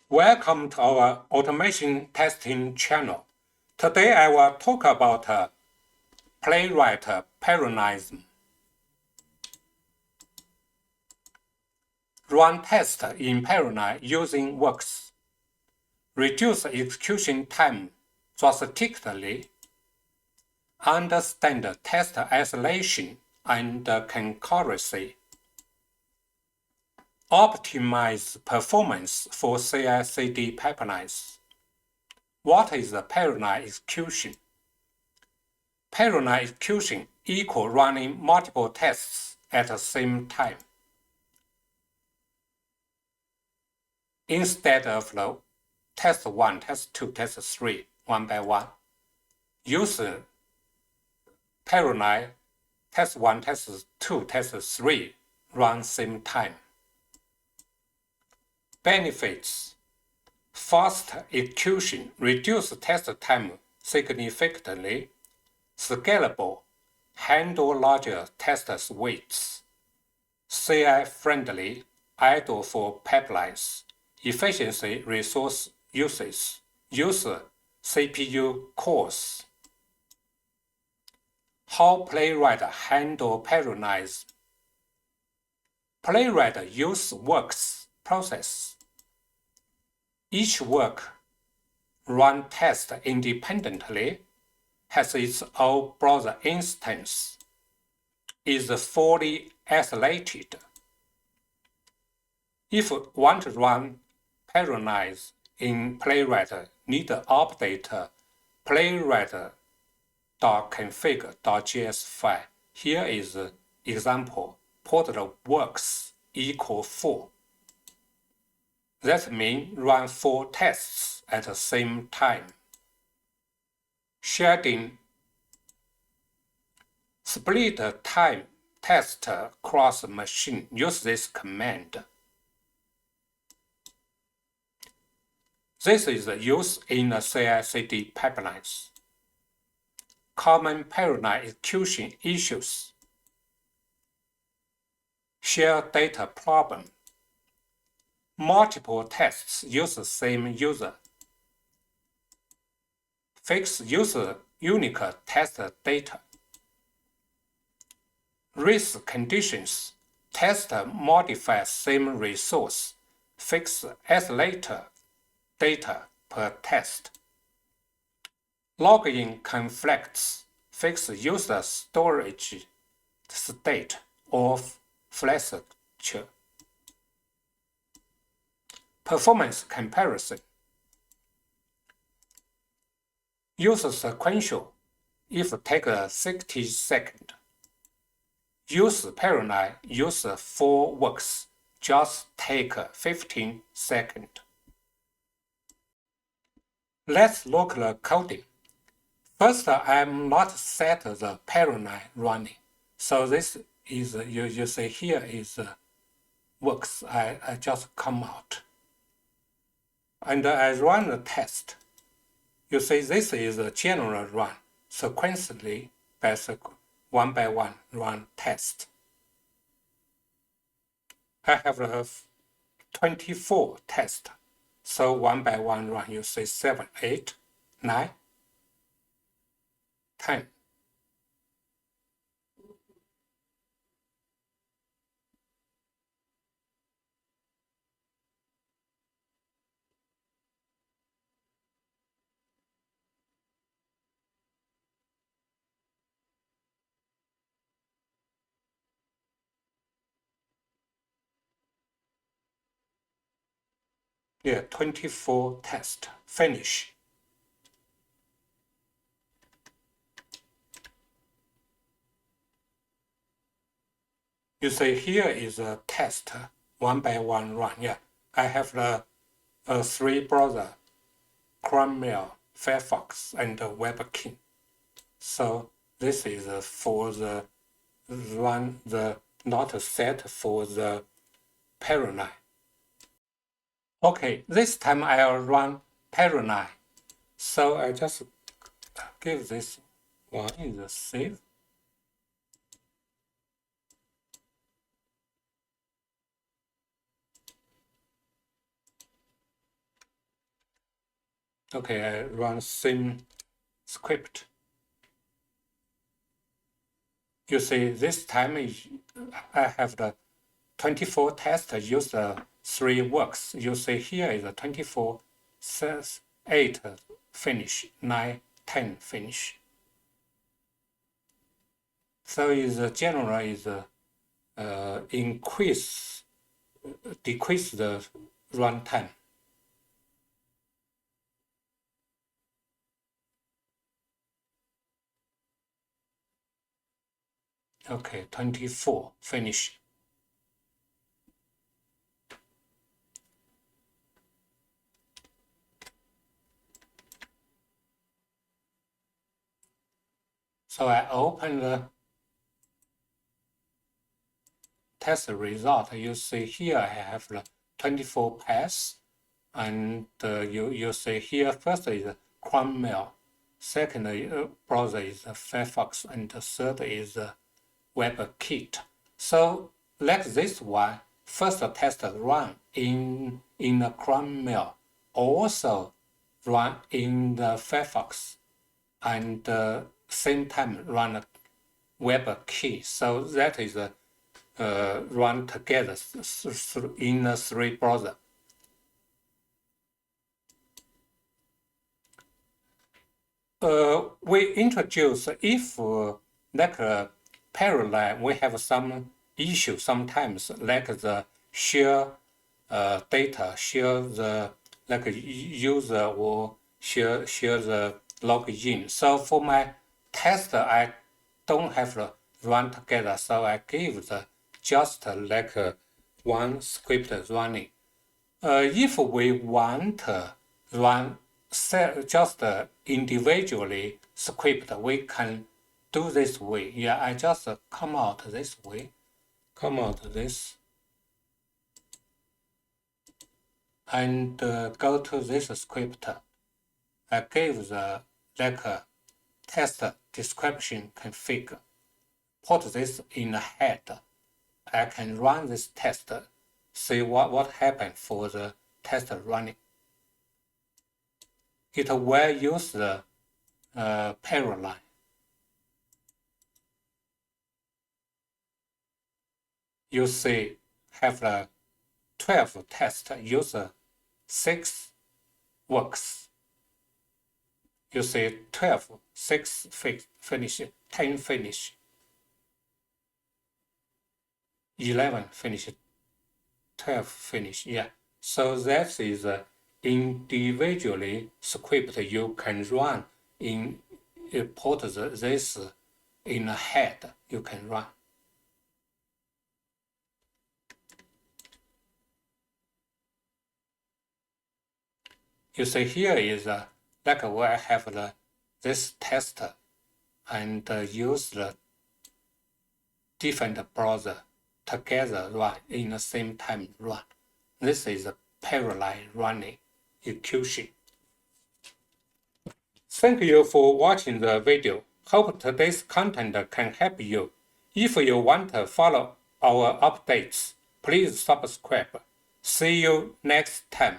Welcome to our automation testing channel. Today I will talk about playwright parallelism. Run tests in parallel using works. Reduce execution time drastically. Understand test isolation and concurrency. Optimize performance for CI/CD pipelines. What is the parallel execution? Parallel execution equals running multiple tests at the same time. Instead of the test 1, test 2, test 3, one by one, use parallel test 1, test 2, test 3 run same time. Benefits: fast execution, reduce test time significantly, scalable, handle larger test suites, CI-friendly, idle for pipelines, efficiency resource usage, use CPU cores. How playwright handle parallelism? Playwright use works process. Each work run test independently, has its own browser instance, is fully isolated. If want to run parallels in Playwright, need to update playwright.config.js file. Here is example, port works equal 4. That means run 4 tests at the same time. Sharding. Split time test across machine. Use this command. This is used in the CI/CD pipelines. Common parallel execution issues. Share data problem. Multiple tests use the same user. Fix user unique test data. Risk conditions. Test modify same resource. Fix isolator data per test. Login conflicts. Fix user storage state or flash. Performance comparison. Use sequential if take 60 seconds. Use parallel, use 4 works, just take 15 seconds. Let's look at the coding. First, I'm not set the parallel running. So this is, you see here is works, I just come out. And I run the test. You see this is a general run, sequentially one by one run test. I have 24 tests. So one by one run, you see 7, 8, 9, 10. Yeah, 24 tests. Finish. You see here is a test, one by one run. Yeah, I have the 3 browser, Chrome Mail, Firefox, and WebKit. So this is for the run, not set for the parallel. Okay, this time I'll run parallel. So I just give this one is a save. Okay, I run same script. You see, this time I have the 24 test use the 3 works. You see here is a 24 says 8 finish, 9, 10 finish. So is general is decrease the runtime. Okay, 24 finish. So I open the test result. You see here I have the 24 paths, and you see here first is Chrome mail, second browser is Firefox, and the third is WebKit. So like this one, first test run in the Chrome mail, also run in the Firefox, and same time run WebKit. So that is run together in the 3 browser. We introduce if like parallel, we have some issue sometimes, like the share data, share the like user or share the login. So for my test, I don't have to run together. So I give the just like one script running. If we want to run just individually script, we can do this way. Yeah, I just come out this way, come out this, and go to this script. I give the like test description config, put this in the head. I can run this test, see what happened for the test running. It will use the parallel. You see, have the 12 test, use 6 works. You see 12, 6 finish, 10 finish, 11 finish, 12 finish. Yeah. So that is individually script you can run in put this in a head you can run. You see here is like where I have this test and use the different browser together run in the same time run. This is a parallel running execution. Thank you for watching the video. Hope today's content can help you. If you want to follow our updates, please subscribe. See you next time.